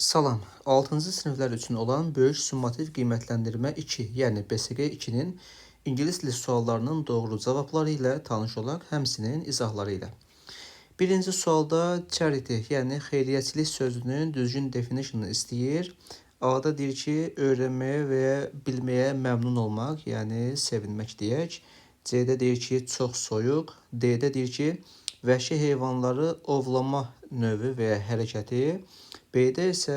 Salam. 6-cı siniflər üçün olan böyük summativ qiymətləndirmə 2, yəni BSQ 2-nin ingilis dili suallarının doğru cavabları ilə tanış olaq, həmçinin izahları ilə. Birinci sualda charity, yəni xeyriyyəçilik sözünün düzgün definition'ını istəyir. A-da deyir ki, öyrənməyə və bilməyə məmnun olmaq, yəni sevinmək deyək. C-də deyir ki, çox soyuq. D-də deyir ki, vəhşi heyvanları ovlama növü və ya hərəkəti. B-də isə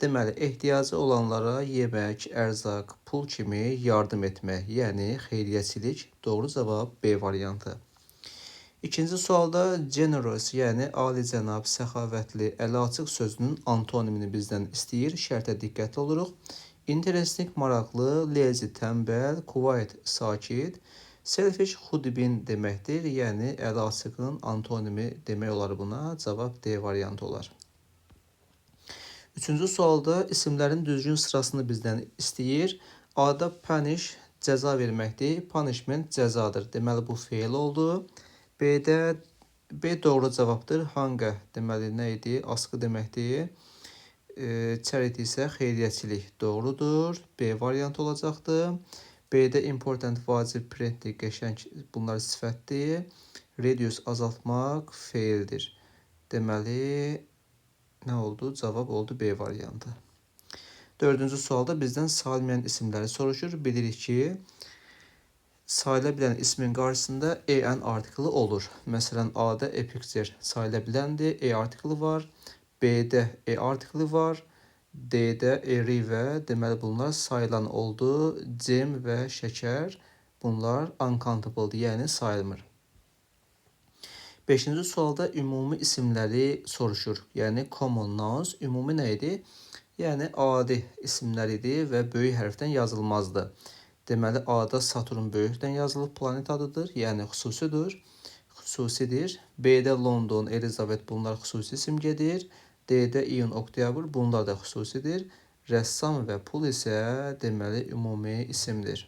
deməli ehtiyacı olanlara yemək, ərzaq, pul kimi yardım etmək, yəni xeyriyyəçilik. Doğru cavab B variantı. İkinci sualda generous, yəni alicənab, səxavətli, əli açıq sözünün antonimini bizdən istəyir. Şərtə diqqətli oluruq. Interesting, maraqlı, lazy, tənbəl, quiet, sakit, selfish, xudbin deməkdir. Yəni əli açığın antonimi demək olar buna. Cavab D variantı olar. Üçüncü sualda isimlərin düzgün sırasını bizdən istəyir. A-da punish, cəza verməkdir. Punishment cəzadır. Deməli bu feil oldu. B-də B doğru cavabdır. Hunger deməli nə idi? Asqı deməkdir. Charity isə xeyriyyəçilik doğrudur. B variantı olacaqdır. B-də important, vacib, pretty, qəşəng bunlar sifətdir. Reduce azaltmaq feildir. Deməli nə oldu? Cavab oldu B variantı. Dördüncü sualda bizdən sayılmayan isimləri soruşur. Bilirik ki, sayıla bilən ismin qarşısında en artiklı olur. Məsələn, A-da a picture sayıla biləndir, e artiklı var. B-də e artiklı var. D-də a river, deməli bunlar sayılan oldu. Cem və şəkər bunlar uncountable-dir, yəni sayılmır. Beşinci sualda ümumi isimləri soruşur. Yəni common nouns. Ümumi nə idi? Yəni adi isimlər idi və böyük hərfdən yazılmazdı. Deməli A-da Saturn böyükdən yazılıb planet adıdır, yəni xüsusidir. B-də London, Elizabeth bunlar xüsusi simgedir. D-də iyun, oktyabr bunlar da xüsusidir. Rəssam və pul isə deməli ümumi isimdir.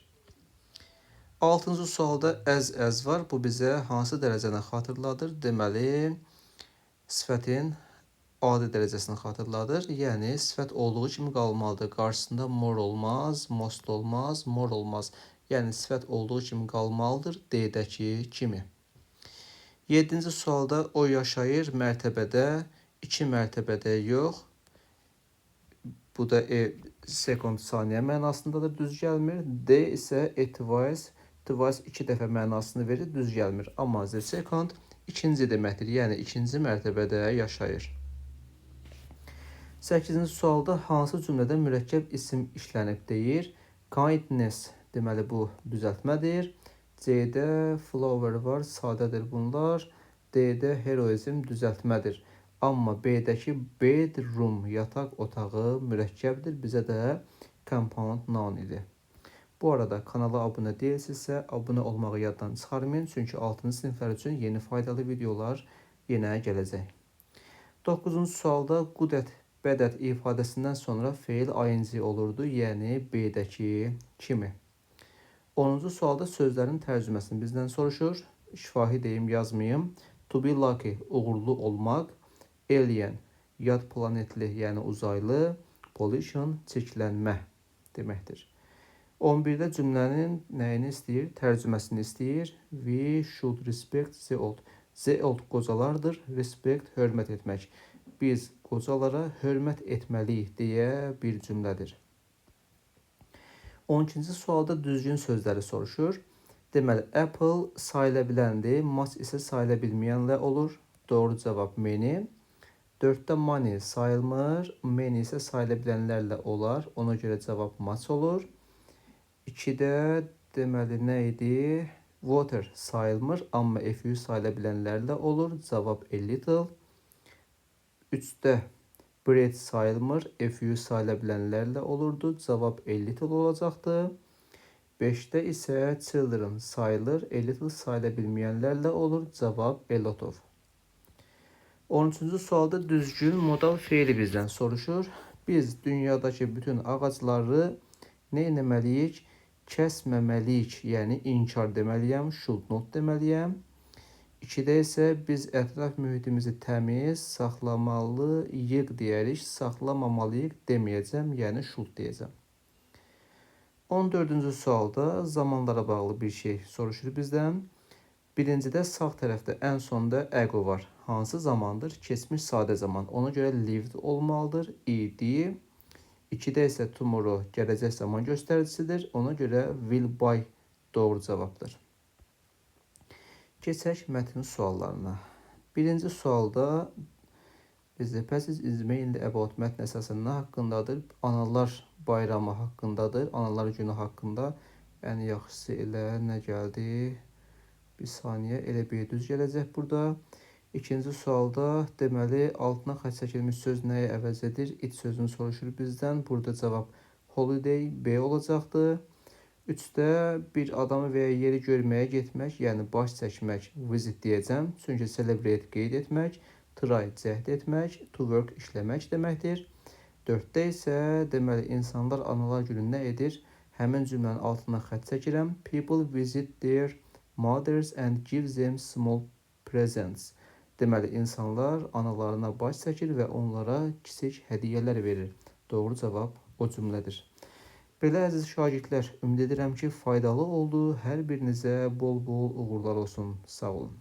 6-cı sualda as var. Bu bizə hansı dərəcəni xatırladır? Deməli, sifətin adi dərəcəsini xatırladır. Yəni, sifət olduğu kimi qalmalıdır. Qarşısında more olmaz, most olmaz, more olmaz. Yəni, sifət olduğu kimi qalmalıdır. D-dəki kimi. 7-ci sualda o yaşayır mərtəbədə, 2 mərtəbədə yox. Bu da second saniyə mənasındadır, düz gəlmir. D isə twice 2 dəfə mənasını verir, düz gəlmir. Amma the second ikinci deməkdir, yəni ikinci mərtəbədə yaşayır. 8-ci sualda hansı cümlədə mürəkkəb isim işlənib deyir? Kindness, deməli bu düzəltmədir. C-də flower var, sadədir bunlar. D-də heroizm düzəltmədir. Amma B-dəki bedroom, yataq otağı mürəkkəbdir. Bizə də compound noun idi. Bu arada kanala abunə deyilsinizsə, abunə olmağı yaddan çıxarmayın. Çünki 6-cı siniflər üçün yeni faydalı videolar yenə gələcək. 9-cu sualda good at, bad at ifadəsindən sonra feil ing olurdu, yəni B-dəki kimi. 10-cu sualda sözlərin tərcüməsini bizdən soruşur. Şifahi deyim, yazmayım. To be lucky, uğurlu olmaq. Alien, yad planetli, yəni uzaylı. Pollution, çirklənmə deməkdir. 11-də cümlənin nəyini istəyir? Tərcüməsini istəyir. We should respect the old. The old qocalardır. Respect, hörmət etmək. Biz qocalara hörmət etməliyik deyə bir cümlədir. 12-ci sualda düzgün sözləri soruşur. Deməli, apple sayıla biləndir. Much isə sayıla bilməyənlə olur. Doğru cavab many. 4-də money sayılmır. Many isə sayıla bilənlərlə olar. Ona görə cavab much olur. 2-də deməli nə idi? Water sayılmır, amma FU sayıla bilənlərlə olur. Cavab a little. 3-də bread sayılmır, FU sayıla bilənlərlə olurdu. Cavab a little olacaqdı. 5-də isə children sayılır, a little sayıla bilməyənlərlə olur. Cavab a lot of. 13-cü sualda düzgün modal feili bizdən soruşur. Biz dünyadakı bütün ağacları nə etməliyik? Kəsməməliyik, yəni inkar deməliyəm, should not deməliyəm. 2-də isə biz ətraf mühitimizi təmiz saxlamalıyıq deyərik. Saxlamamalıyıq deməyəcəm, yəni should deyəcəm. 14-cü sualda zamanlara bağlı bir şey soruşur bizdən. Birincidə sağ tərəfdə ən sonda ego var. Hansı zamandır? Keçmiş sadə zaman. Ona görə lived olmalıdır. İdi. 2-də isə tomorrow gələcək zaman göstəricisidir. Ona görə will by doğru cavabdır. Keçək mətnin suallarına. Birinci sualda bizdə passage is mainly about mətn əsasən nə haqqındadır? Analar bayramı haqqındadır. Analar günü haqqında. Ən yaxşısı elə nə gəldi? Bir saniyə, elə bir düz gələcək burada. İkinci sualda deməli altına xətt çəkilmiş söz nəyi əvəz edir? It sözünü soruşur bizdən. Burada cavab holiday B olacaqdır. 3-də bir adamı və ya yeri görməyə getmək, yəni baş çəkmək, visit deyəcəm. Çünki celebrate qeyd etmək, try cəhd etmək, to work işləmək deməkdir. 4-də isə deməli insanlar analar günü nə edir? Həmin cümlənin altına xətt çəkirəm. People visit their mothers and give them small presents. Deməli insanlar analarına baş çəkir və onlara kiçik hədiyyələr verir. Doğru cavab o cümlədir. Belə əziz şagirdlər, ümid edirəm ki, faydalı oldu. Hər birinizə bol-bol uğurlar olsun. Sağ olun.